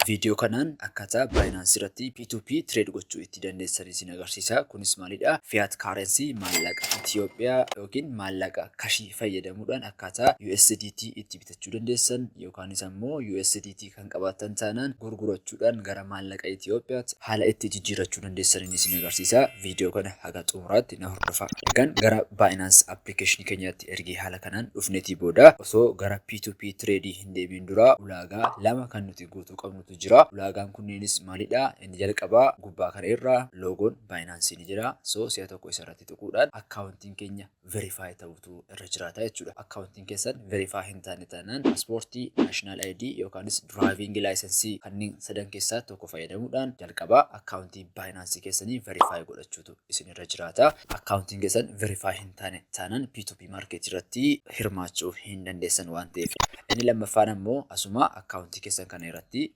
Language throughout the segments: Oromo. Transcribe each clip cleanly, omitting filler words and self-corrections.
Viidiyoo kanaan akkaataa Binance irratti P2P trade gochuu itti dandeessan isin agarsiisa. Kunis maalidha? Fiat currency maallaqa Itoophiyaa yookiin maallaqa kashii fayyadamuudhaan akkaataa USDT itti bitachuu dandeessan yookaanis ammoo USDT kan qabaatan taanaan gurgurachuudhaan gara maallaqa Itoophiyaatti haala itti jijjiirachuu dandeessan isin agarsiisa. Viidiyoo kana haga xumuraatti na hordofaa. Egaan gara Binance application keenyaatti ergee haala kanaan dhufneetii booda osoo gara P2P trade hin deebiin dura ulaagaa lama kan nuti guutuu qabnutu jira. Ulaagaan kunneenis maalidha? Inni jalqabaa gubbaa kana irra loogoon Binance ni jira. So si'a tokko isarratti tuquudhaan akkaawuntiin keenya verify ta'utu irra jiraata jechuudha. Akkaawuntiin keessan verify hin taane taanaan paaspoortii, national ID yookaanis driving license kanneen sadan keessaa tokko fayyadamuudhaan jalqabaa akkaawuntii Binance keessanii verify godhachuutu isin irra jiraata. Akkaawuntiin keessan verify hin taane taanaan P2P market irratti hirmaachuu hin dandeessan waan ta'eef. Inni lammaffaan ammoo asuma akkaawuntii keessan kana irratti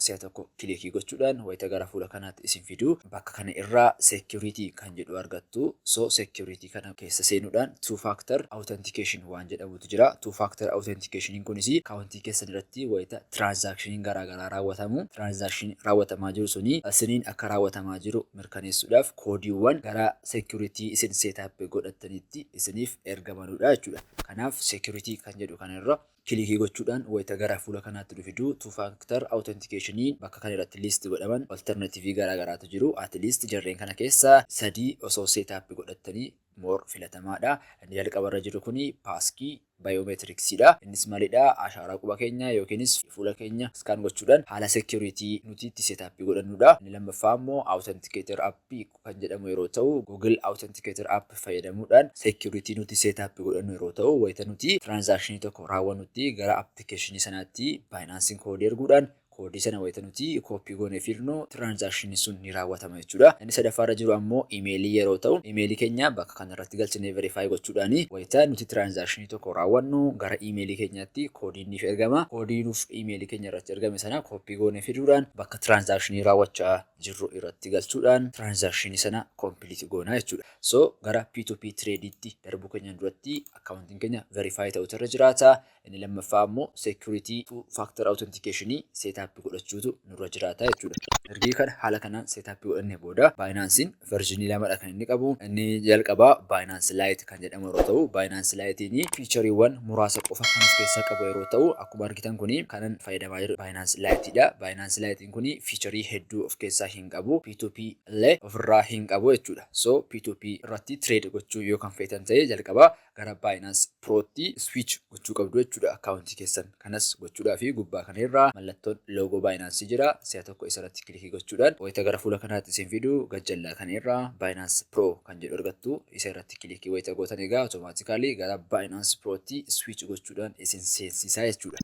si'a tokko kilikii gochuudhaan wayita gara fuula kanaatti isin fiduu bakka kana irraa security kan jedhu argattu. So security kana keessa seenuudhaan two factor authentication waan jedhamutu jira. Two factor authentication kunis akkaawuntii keessan irratti wayita transaction garaagaraa raawwatamu. Transaction raawwatamaa jiru suni isiniin akka raawwatamaa jiru mirkaneessuudhaaf koodiiwwan gara security isin setup godhatanitti isiniif ergamanudha jechuudha. Kanaaf security kan jedhu kana irra kilikii gochuudhaan wayita gara fuula kanaatti dhufidu two factor authentication bakka kana irratti list godhaman alternative garaagaraatu jiru. At least jarreen kana keessa sadii osoo setup godhatanii more filatamaadha. Inni jalqabarra jiru kuni passkey biometricsidha. Innis maalidha? Ashaaraa quba keenya yookiinis fuula keenya scan gochuudhaan haala security nuti itti setup godhannudha. Inni lammaffaa immoo authenticator app kan jedhamu yeroo ta'u Google authenticator app fayyadamuudhaan security nuti setup godhannu yeroo ta'u wayita nuti transaction tokko raawwannutti gara application sanaatti Binance code erguudhaan koodii sana wayita nuti copy goonee fidnu transaction sun ni raawwatama jechuudha. Inni sadaffaarra jiru ammoo emailii yeroo ta'u emailii keenya bakka kanarratti galchinee verify gochuudhaan wayita nuti transaction tokko raawwannu gara emailii keenyaatti koodiin ni ergama. Koodii nuuf emailii keenya irratti ergame sana copy goonee fiduudhaan bakka transaction raawwachaa jirru irratti galchuudhaan transaction sana complete goona jechuudha. So gara P2P tradeetti darbuu keenya duratti akkaawuntiin keenya verify ta'utu irra jiraata. Inni lammaffaa ammoo security two factor authentication setup godhachuutu nurra jiraata jechuudha. Ergii kana haala kanaan setup godhannee booda Binance'n versionii lamadha kan inni qabu. Inni jalqabaa Binance Lite kan jedhamu yeroo ta'u Binance Lite'n featureewwan muraasa qofa kan of keessaa qabu yeroo ta'u akkuma argitan kuni kanan fayyadamaa jiru Binance Lite'dha. Binance Lite'n kuni featuree hedduu of keessaa hin qabu. P2P illee ofirraa hin qabu jechuudha. So P2P irratti trade gochuu yoo kan feetan ta'e jalqabaa gara Binance Pro'tti switch gochuu qabdu jechuudha. Akkaawuntii keessan kanas gochuudhaa fi gubbaa kana irraa mallattoon loogoo Binance jira. Si'a tokko isarratti kilikii gochuudhaan wayita gara fuula kanaatti isin fidu gajjallaa kana irraa Binance Pro kan jedhu argattu. Isa irratti kilikii wayita gootan egaa automatically gara Binance Pro'tti switch gochuudhaan isin seensisaa jechuudha.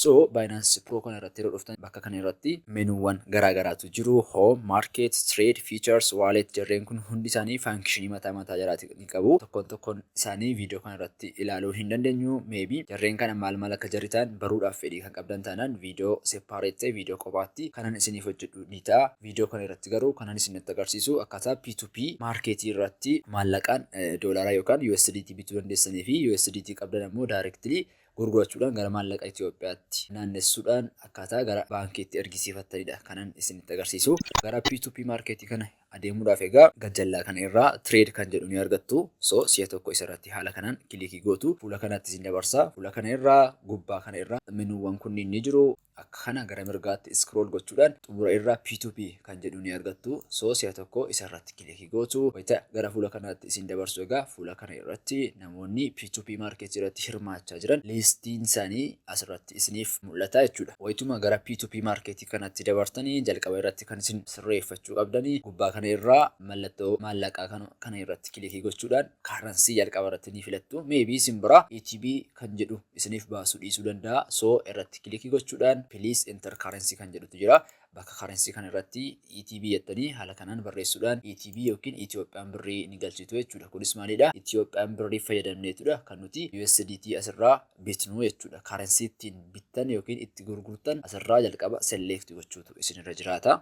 So Binance Pro kana irratti yeroo dhuftan bakka kana irratti menuuwwan garaagaraatu jiru. Home, market, trade, features, wallet jarreen kun hundi isaanii function mataa jalaatti ni qabu. Tokkoon isaanii viidiyoo kana irratti ilaaluu hin dandeenyu. Maybe jarreen kana maal akka jaritaan baruudhaaf fedhii kan qabdan taanaan viidiyoo separate ta'e viidiyoo kophaatti kanan isiniif hojjedhu ni ta'a. Viidiyoo kana irratti garuu kanan isinitti agarsiisu akkaataa P2P marketii irratti maallaqaan doolaraa yookaan USDT bituu dandeessanii fi USDT qabdan ammoo directly gurgurachuudhaan gara maallaqa Itoophiyaatti naannessuudhaan akkaataa gara baankiitti ergisiifattanidha kanan isinitti agarsiisu. Gara P2P marketii kana adeemuudhaaf egaa gajjallaa kana irraa trade kan jedhu ni argattu. So si'a tokko isarratti haala kanaan kilikii gootu fuula kanatti isin dabarsa. Fuula kana irraa gubbaa kana irraa menuuwwan kunniin ni jiru. Akka kana gara mirgaatti scroll gochuudhaan xumura irraa P2P kan jedhu ni argattu. So si'a tokko isarratti kilikii gootu. Wayita gara fuula kanaatti isin dabarsu egaa fuula kana irratti namoonni P2P market irratti hirmaachaa jiran listiin isaanii asirratti isiniif mul'ata jechuudha. Wayituma gara P2P marketii kanatti dabartanii jalqaba irratti kan isin sirreeffachuu qabdanii gubbaa kana irraa mallattoo maallaqaa kana irratti kilikii gochuudhaan currency jalqaba irratti ni filattu. Maybe isin bira ETB kan jedhu isiniif baasuu dhiisuu danda'a. So irratti kilikii gochuudhaan please enter currency kan jedhutu jira. Bakka currency kana irratti ETB jettanii haala kanaan barreessuudhaan ETB yookiin Itiyoophiyaan birrii ni galchitu jechuudha. Kunis maalidha? Itiyoophiyaan birrii fayyadamneetudha kan nuti USDT asirraa bitnu jechuudha. Currency ittiin bittan yookiin itti gurgurtan asirraa jalqaba select gochuutu isinirra jiraata.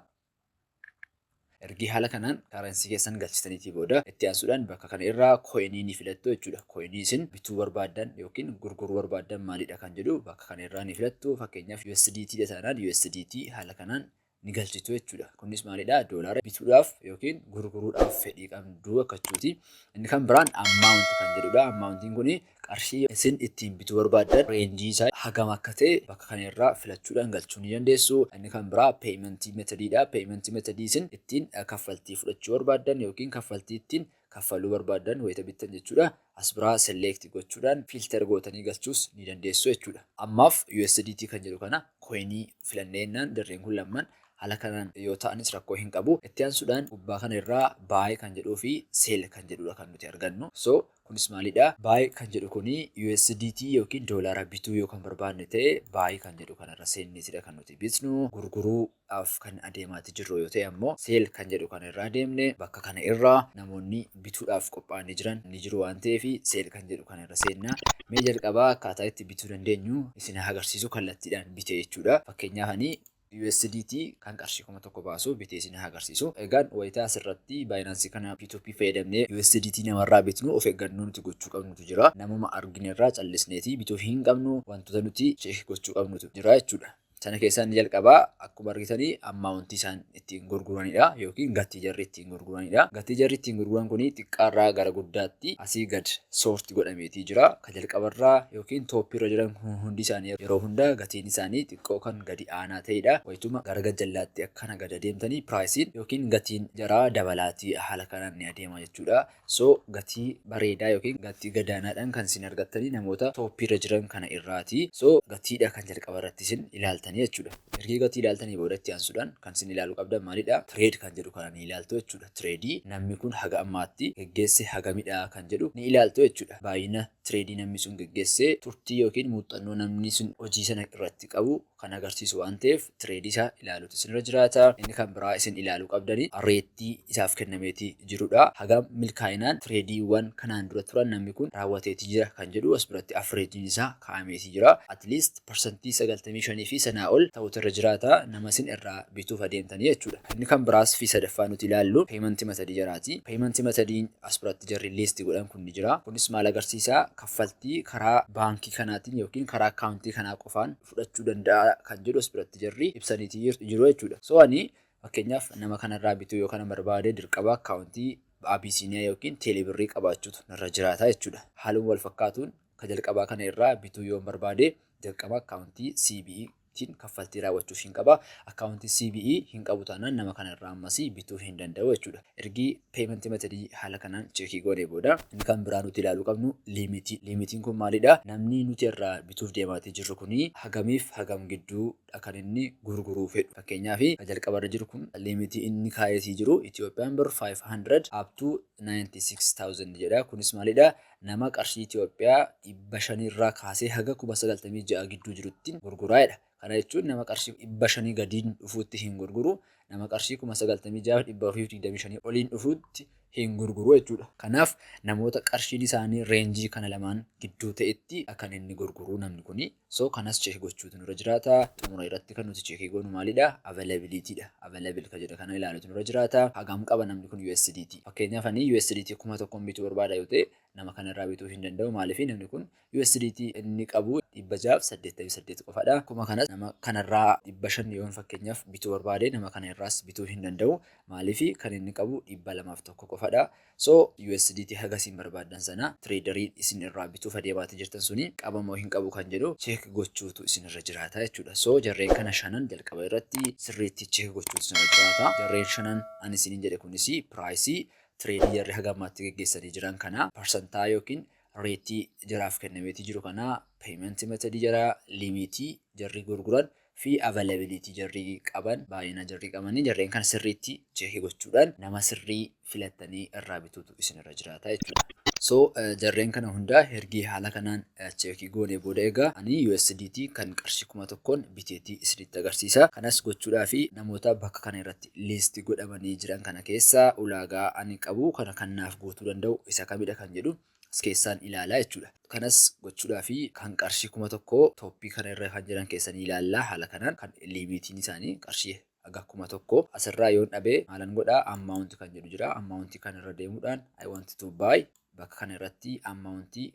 Ergi haala kanaan kaarensi keessan galchitaniitii booda itti aansuudhaan bakka kana irraa kooyinii ni filattu jechuudha. Kooyinii isin bituu barbaaddan yookiin gurguruu barbaaddan maalidha kan jedhu bakka kana irraa ni filattu. Fakkeenyaaf USDT dha taanaan USDT haala kanaan ni galchitu jechuudha. Kunis maalidha? Doolaara bituudhaaf yookiin gurguruudhaaf fedhii qabdu akka jechuuti. Inni kan biraan ammaawunti kan jedhudha. Ammaawuntiin kun qarshii isin ittiin bituu barbaaddan reenjii isaa hagam akka ta'e bakka kana irraa filachuudhaan galchuu ni dandeessu. Inni kan biraa peeyimentii metodiidha. Peeyimentii metodii isin ittiin kaffaltii fudhachuu barbaaddan yookiin kaffaltii ittiin kaffaluu barbaaddan wayita bittan jechuudha. As biraa select gochuudhaan filter gootanii galchuus ni dandeessu jechuudha. Ammaaf USDT kan jedhu kana kooyinii filanneenyaan dirreen kun lamman haala kanaan yoo ta'anis rakkoo hin qabu. Itti aansuudhaan gubbaa kana irraa buy kan jedhuu fi sell kan jedhudha kan nuti argannu. So kunis maalidha? Buy kan jedhu kuni USDT yookiin doolaara bituu yoo kan barbaadne ta'e buy kan jedhu kanarra seenneetidha kan nuti bitnu. Gurguruudhaaf kan adeemaati jirru yoo ta'e ammoo sell kan jedhu kana irraa deemne bakka kana irraa namoonni bituudhaaf qophaa'anii jiran ni jiru waan ta'eef sell kan jedhu kana irra seenna. Mee jalqabaa akkaataa itti bituu dandeenyu isin agarsiisu kallattiidhaan bite jechuudha. Fakkeenyaaf ani USDT kan qarshii 1,000 baasu bitee isin agarsiisu. Egaan wayitaa asirratti Binance kana P2P fayyadamnee USDT namarraa bitnu of eeggannoo nuti gochuu qabnutu jira. Namuma arginerraa callisneeti bituu hin qabnu wantoota nuti check gochuu qabnutu jira jechuudha. Sana keessaa inni jalqabaa akkuma argitanii ammaawuntii isaan ittiin gurguranidha yookiin gatii jarri ittiin gurguranidha. Gatii jarri ittiin gurguran kun xiqqaarraa gara guddaatti asii gad soorti godhameetii jira. Kan jalqabarraa yookiin tooppiirra jiran hundi isaanii yeroo hunda gatiin isaanii xiqqoo kan gadi aanaa ta'edha. Wayituma gara gajjallaatti akkana gad adeemtanii piraayisiin yookiin gatiin jaraa dabalaatii haala kanaan ni adeema jechuudha. So gatii bareedaa yookiin gatii gadaanaadhaan kan isin argattanii namoota tooppiirra jiran kana irraati. So gatiidha kan jalqabarratti isin ilaaltan jechuudha. Erga gatii ilaaltanii booda itti aansuudhaan kan isin ilaaluu qabdan maalidha? Trade kan jedhu kana ni ilaaltu jechuudha. Trade namni kun haga ammaatti geggeesse hagamidha kan jedhu ni ilaaltu jechuudha. Baay'ina trade namni sun geggeesse turtii yookiin muuxannoo namni sun hojii sana irratti qabu kan agarsiisu waan ta'eef trade isaa ilaaluutu isinirra jiraata. Inni kan biraa isin ilaaluu qabdanii reettii isaaf kennameetii jirudha. Hagam milkaa'inaan tradeewwan kanaan dura turan namni kun raawwateetii jira kan jedhu as biratti average isaa kaa'ameetii jira. At least percentii 95 fi sanaa ol ta'utu irra jiraata nama isin irraa bituuf adeemtanii jechuudha. Inni kan biraas fi sadaffaa nuti ilaallu peeyimentii metodii jiraati. Peeyimentii metodiin as biratti jarri liistii godhan kun ni jira. Kunis maal agarsiisa? Kaffaltii karaa baankii kanaatiin yookiin karaa akaawuntii kanaa qofaan fudhachuu danda'a kan jedhu as biratti jarri ibsaniitii jiru jechuudha. So ani fakkeenyaaf nama kanarraa bituu yoo kana barbaade dirqama akaawuntii Abisiiniyaa yookiin teelebirrii qabaachuutu narra jiraata jechuudha. Haaluma wal fakkaatuun kan jalqabaa kana irraa bituu yoo barbaade dirqama akaawuntii CBE tiin kaffaltii raawwachuuf hin qaba. Akaawuntii CBE hin qabu taanaan nama kanarraa ammas bituu hin danda'u jechuudha. Ergi peeyimentii metodii haala kanaan cheekii goonee booda inni kan biraa nuti ilaaluu qabnu liimitii. Liimitiin kun maalidha? Namni nuti irraa bituuf deemaatii jirru kuni hagamiif hagam gidduudha kan inni gurguruu fedhu. Fakkeenyaaf kan jalqabarra jiru kun liimitii inni kaayetii jiru Ethiopian birr 500 up to 96,000 jedha. Kunis maalidha? Nama qarshii Itoophiyaa 500 irraa kaasee haga 96 gidduu jirutti gurguraadha. Kana jechuun nama qarshii 500 gadiin dhufuutti hin gurguru. Nama qarshii 96,425 oliin dhufuutti hin gurguru jechuudha. Kanaaf namoota qarshiin isaanii reenjii kana lamaan gidduu ta'etti kan inni gurguru namni kuni. So kanas cheek gochuutu nurra jiraata. Xumura irratti kan nuti cheekii goonu maalidha? Availabilityidha. Available kan jedhu kana ilaaluutu nurra jiraata. Hagam qaba namni kun USDT. Fakkeenyaaf ani USDT 1,000 bituu barbaada yoo ta'e nama kanarraa bituu hin danda'u. Maaliif namni kun USDT inni qabu 688 qofaadha. Akkuma kanas nama kanarraa 500 yoo fakkeenyaaf bituu barbaade nama kana irraas bituu hin danda'u. Maaliif kan inni qabu 201 qofaadha. So USDT hagasiin barbaadan sana traderii isin irraa bituuf adeemaati jirtan suni qabamoo hin qabu kan jedhu cheek gochuutu isin irra jiraata jechuudha. So jarreen kana shanan jalqaba irratti sirriitti cheek gochuutu isin irra jiraata. Jarreen shanan ani isiniin jedhe kunis piraayisii tireedii jarri hagammaatti geggeessanii jiran kana parsantaa yookiin reetii jaraaf kennameetii jiru kana peeyimentii metodii jaraa liimitii jarri gurguran fi availability jarri qaban baay'ina jarri qabanii jarreen kana sirriitti cheekii gochuudhaan nama sirrii filattanii irraa bituutu isin irra jiraata jechuudha. So jarreen kana hunda ergi haala kanaan cheekii goonee booda egaa ani USDT kan qarshii 1,000 biteetii isinitti agarsiisa. Kanas gochuudhaa fi namoota bakka kana irratti liistii godhamanii jiran kana keessaa ulaagaa ani qabu kana kan naaf guutuu danda'u isa kamidha kan jedhu keessaan ilaalaa jechuudha. Kanas gochuudhaa fi kan qarshii 1,000 tooppii kana irra kan jiran keessan ilaallaa. Haala kanaan kan liimitiin isaanii qarshii haga 1,000 asirraa yoon dhabee maalan godhaa ammaawunti kan jedhu jira. Ammaawuntii kan irra deemuudhaan I want to buy bakka kana irratti ammaawuntii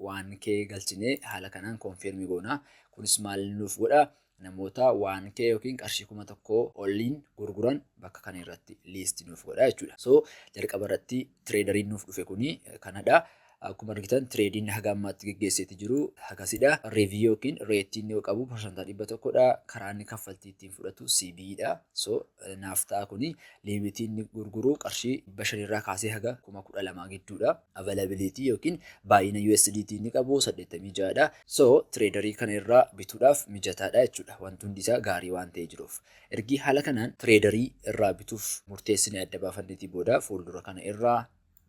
1k galchinee haala kanaan konfirmii goonaa. Kunis maal nuuf godhaa? Namoota 1k yookiin qarshii 1,000 oliin gurguran bakka kana irratti liistii nuuf godhaa jechuudha. So jalqaba irratti tireedariin nuuf dhufe kuni kanadha. Akkuma argitan tireediin haga ammaatti geggeesseeti jiru hagasidha. Reevii yookiin reetiin yoo qabu parsantaa 100dha. Karaa inni kaffaltii ittiin fudhatu CB'dha. So naaf ta'a kuni liimitiin inni gurguru qarshii 500 irraa kaasee haga 12,000 gidduudha. Availability yookiin baay'ina USDT inni qabu 86dha. So tireedarii kana irraa bituudhaaf mijataadha jechuudha. Wanti hundi isaa gaarii waan ta'ee jiruuf. Ergi haala kanaan tireedarii irraa bituuf murteessinee adda baafanneetii booda fuuldura kana irraa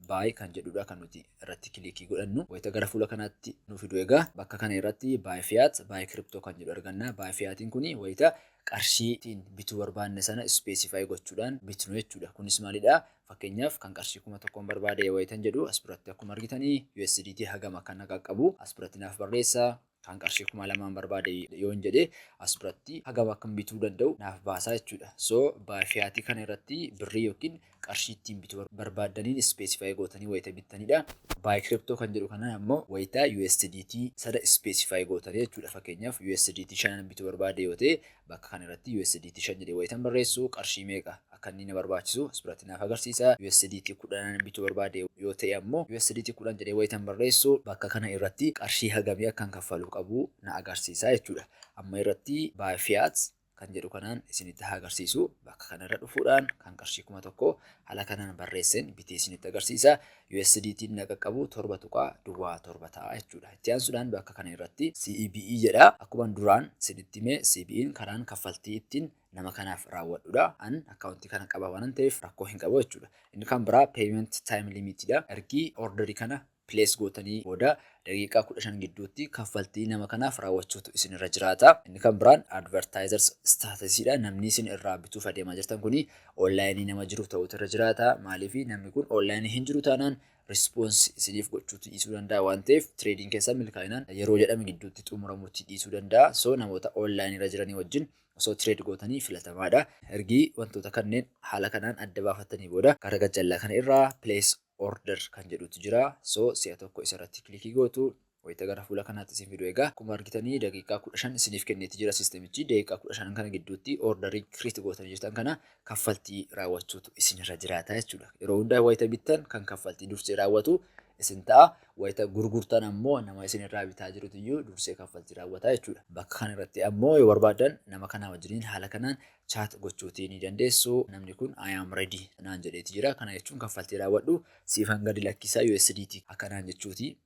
baay kan jedhudha kan nuti irratti kilikii godhannu. Wayita gara fuula kanaatti nu fidu egaa bakka kana irratti baay fiyaat baay kiriptoo kan jedhu arganna. Baay fiyaatiin kuni wayita qarshiitiin bituu barbaanne sana ispeesifaay gochuudhaan bitnu jechuudha. Kunis maalidha? Fakkeenyaaf kan qarshii 1,000 barbaade wayitan jedhu as biratti akkuma argitanii USDT hagam akka qaqqabu as biratti naaf barreessaa. Kan qarshii 2,000 barbaade yoon jedhe as biratti hagam akka bituu danda'u naaf baasaa jechuudha. So baay fiyaatii kana irratti birrii yookiin qarshii ittiin bituu barbaadaniin ispeesifaay gootanii wayita bittanidha. Baay kiriptoo kan jedhu kana ammoo wayita USDT sana ispeesifaay gootanii jechuudha. Fakkeenyaaf USDT 5 bituu barbaade yoo ta'e bakka kana irratti USDT 5 jedhee wayitan barreessu qarshii meeqa akka inni na barbaachisu as biratti naaf agarsiisa. USDT 10 bituu barbaade yoo ta'e ammoo USDT 10 jedhee wayitan barreessu bakka kana irratti qarshii hagamii akkan kaffaluu qabu na agarsiisa jechuudha. Amma irratti baay fiyaat kan jedhu kanaan isinitti agarsiisu bakka kanarra dhufuudhaan kan qarshii 1,000 haala kanaan barreesseen bitee isinitti agarsiisa. USDT na qaqqabu 7.7 ta'a jechuudha. Itti aansuudhaan bakka kana irratti CBE jedha. Akkuma duraan isinitti hime CBE'n karaan kaffaltii ittiin nama kanaaf raawwadhudha. An akkaawuntii kana qaba waan ta'eef rakkoo hin qabu jechuudha. Inni kan biraa payment time limitidha. Ergi orderii kana place gootanii booda daqiiqaa 15 gidduutti kaffaltii nama kanaaf raawwachuutu isin irra jiraata. Inni kan biraan advertisers statusidha. Namni isin irraa bituuf adeemaa jirtan kuni onlaayinii nama jiru ta'utu irra jiraata. Maaliif namni kun onlaayinii hin jiru taanaan response isiniif gochuutu dhiisuu danda'a waan ta'eef trading keessaa milkaa'inaan yeroo jedhame gidduutti xumuramuutti dhiisuu danda'a. So namoota onlaayinii irra jiranii wajjin osoo trade gootanii filatamaadha. Ergi wantoota kanneen haala kanaan adda baafattanii booda gara gajjallaa kana irraa place order kan jedhutu jira. So si'a tokko isarratti kilikii gootu wayita gara fuula kanaatti isin fidu egaa akkuma argitanii daqiiqaa 15 isiniif kenneeti jira siistemichi. Daqiiqaa 15 kana gidduutti orderii create gootanii jirtan kana kaffaltii raawwachuutu isin irra jiraata jechuudha. Yeroo hundaa wayita bittan kan kaffaltii dursee raawwatu isin ta'a. Wayita gurgurtan ammoo nama isin irraa bitaa jirutu iyyuu dursee kaffaltii raawwata jechuudha. Bakka kana irratti ammoo yoo barbaadan nama kana wajjiniin haala kanaan chat gochuutii ni dandeessu. Namni kun I am ready naan jedheeti jira. Kana jechuun kaffaltii raawwadhu siifan gadi lakkisaa USDT akkanaan jechuuti.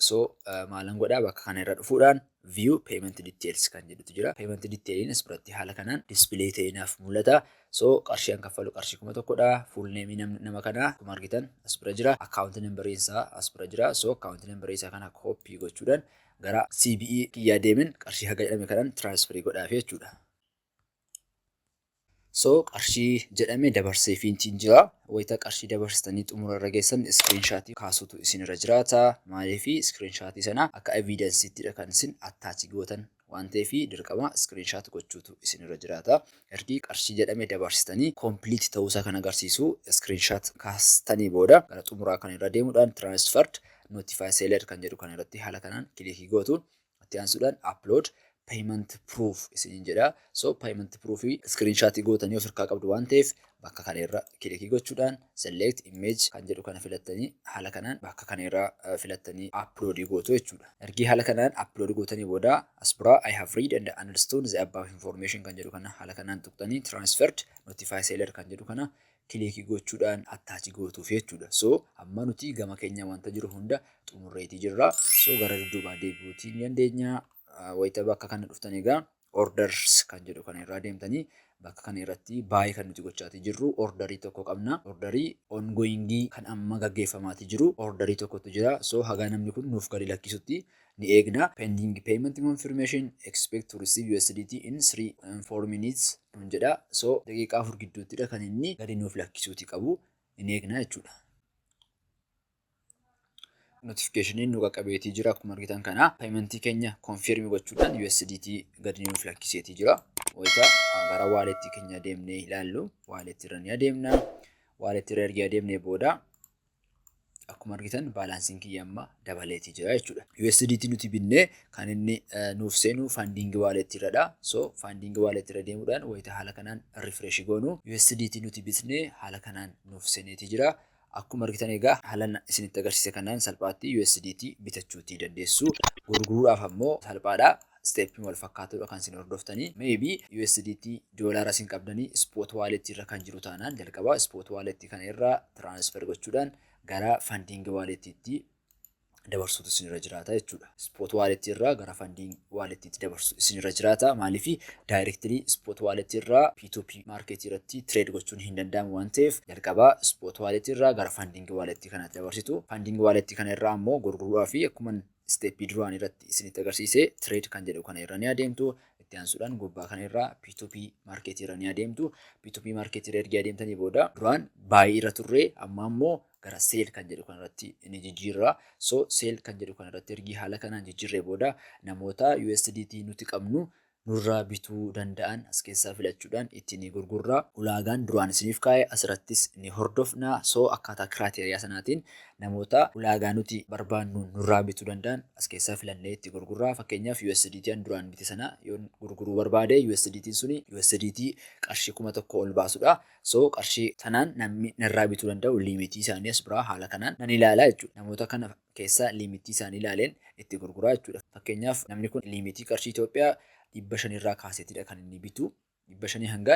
So maalan godhaa bakka kana irra dhufuudhaan view payment details kan jedhutu jira. Payment detailiin as biratti haala kanaan display ta'ee naaf mul'ata. So qarshiin kaffalu qarshii 1,000dha. Full name nama kanaa akkuma argitan as bira jira. Account number isaa as bira jira. So account number isaa kana copy gochuudhaan gara CBE kiyyaa deemin qarshii haga jedhame kanaan transfer godhaaf jechuudha. So qarshii jedhame dabarsee fiintiin jira. Wayita qarshii dabarsitanii xumura irra geessan screenshot kaasuutu isin irra jiraata. Maaliif screenshot sana akka evidenceettidha kan isin attach gootan waan ta'eef dirqama screenshot gochuutu isin irra jiraata. Ergi qarshii jedhame dabarsitanii complete ta'uusaa kan agarsiisu screenshot kaastanii booda gara xumuraa kan irra deemuudhaan transferred notify seller kan jedhu kan irratti haala kanaan kilikii gootu. Itti aansuudhaan upload payment proof isiniin jedha. So payment proof screenshot gootanii of harkaa qabdu waan ta'eef bakka kana irra kilikii gochuudhaan select image kan jedhu kana filattanii haala kanaan bakka kana irra filattanii upload gootu jechuudha. Ergi haala kanaan upload gootanii booda as bira I have read and understood the above information kan jedhu kana haala kanaan tuqxanii transferred notify seller kan jedhu kana kilikii gochuudhaan attach gootuuf jechuudha. So amma nuti gama keenya wanta jiru hunda xumurreetii jirra. So gara dudduubaa deebi'uutii ni dandeenya. Wayita bakka kana dhuftan egaa orders kan jedhu kana irraa deemtanii bakka kana irratti baay'ee kan nuti gochaatii jirru orderii tokko qabna. Orderii ongoingii kan amma gaggeeffamaatii jiru orderii tokkotu jira. So hagaa namni kun nuuf gadi lakkisutti ni eegna. Pending payment confirmation expect to receive USDT in 3-4 minutes nun jedha. So daqiiqaa 4 gidduuttidha kan inni gadi nuuf lakkisuuti qabu ni eegna jechuudha. notificationin nu qaqqabeetii jira. Akkuma argitan kana paymentii keenya confirm gochuudhaan USDT gadi nuuf lakkiseetii jira. Wayita gara walletii keenya deemnee ilaallu walletii irra ni adeemna. Walletii irra erga adeemnee booda akkuma argitan baalaansiin kiyya amma dabaleetii jira jechuudha. USDT nuti binnee kan inni nuuf seenu funding wallet irradha. So funding wallet irra deemuudhaan wayita haala kanaan refresh goonu USDT nuti bitnee haala kanaan nuuf seeneetii jira. Akkuma argitan egaa haala isinitti agarsiise kanaan salphaatti USDT bitachuutii dandeessu. Gurguruudhaaf ammoo salphaadha. Step wal fakkaatuudha kan isin hordoftanii. Maybe USDT doolaara isin qabdanii spot wallet irra kan jiru taanaan jalqaba spot wallet kana irraa transfer gochuudhaan gara funding wallettiitti dabarsuutu isinirra jiraata jechuudha. Spot wallet irraa gara funding wallettiitti dabarsu isinirra jiraata. Maaliif directly spot wallet irraa P2P market irratti trade gochuun hin danda'amu waan ta'eef jalqaba spot wallet irraa gara funding wallet kanatti dabarsitu. Funding wallet kana irraa ammoo gurguruudhaa fi akkuma step duraan irratti isinitti agarsiise trade kan jedhu kana irra ni adeemtu. Itti aansuudhaan gubbaa kana irraa P2P market irra ni adeemtu. P2P market irra erga adeemtanii booda duraan buy irra turre amma ammoo gara sell kan jedhu kanarratti ni jijjiirra. So sell kan jedhu kanarratti ergi haala kanaan jijjiirree booda namoota USDT nuti qabnu nurraa bituu danda'an as keessaa filachuudhaan itti ni gurgurra. Ulaagaan duraan isiniif kaa'e asirrattis ni hordofna. So akkaataa kiraateriyaa sanaatiin namoota ulaagaa nuti barbaannu nurraa bituu danda'an as keessaa filannee itti gurgurra. Fakkeenyaaf USDT an duraan bite sana yoo gurguruu barbaade USDT suni USDT qarshii 1000 ol baasudha. So qarshii sanaan namni narraa bituu danda'u limitii isaanii as biraa haala kanaan nan ilaala jechuudha. Namoota kana keessa limitii isaanii ilaaleen itti gurguraa jechuudha. Fakkeenyaaf namni kun limitii qarshii Itoophiyaa 500 irraa kaaseetidha kan inni bitu. 500 hanga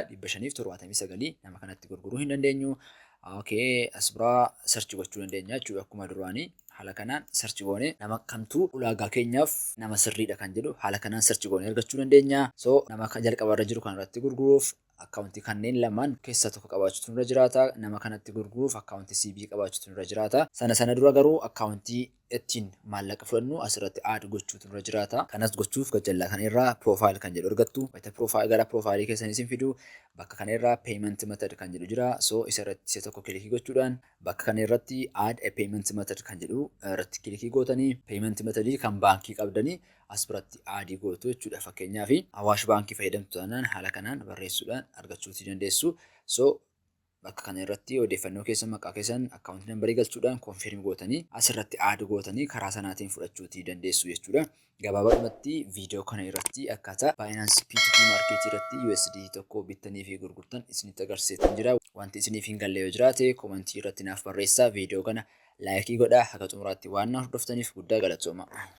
579 nama kanatti gurguruu hin dandeenyu. Okay, as biraa search gochuu dandeenya jechuudha. Akkuma duraanii haala kanaan search goone nama kamtuu ulaagaa keenyaaf nama sirriidha kan jedhu haala kanaan search goone argachuu dandeenya. So nama jalqaba irra jiru kanarratti gurguruuf akkaawuntii kanneen lamaan keessa tokko qabaachuutu nurra jiraata. Nama kanatti gurguruuf akkaawuntii CB qabaachuutu nurra jiraata. Sana dura garuu akkaawuntii ittiin maallaqa fudhannu asirratti add gochuutu nurra jiraata. Kanas gochuuf gajjallaa kana irraa profile kan jedhu argattu. Wayita profile gara profile keessan isin fidu bakka kana irraa payment method kan jedhu jira. So isarratti isa tokko kilikii gochuudhaan bakka kana irratti add a payment method kan jedhu irratti kilikii gootanii payment method kan baankii qabdanii as biratti aadii gootu jechuudha. Fakkeenyaaf Awaash baankii fayyadamtu taanaan haala kanaan barreessuudhaan argachuutii dandeessu. So bakka kana irratti odeeffannoo keessan maqaa keessan akkaawuntii nambarii galchuudhaan konfirm gootanii asirratti aad gootanii karaa sanaatiin fudhachuutii dandeessu jechuudha. Gabaabumatti viidiyoo kana irratti akkaataa Binance P2P market irratti USDT tokko bittanii fi gurgurtan isinitti agarsiisan jira. Wanti isiniif hin galle yoo jiraate komentii irratti naaf barreessaa. Viidiyoo kana laayikii godhaa. Haga xumuraatti waan na hordoftaniif guddaa galatooma.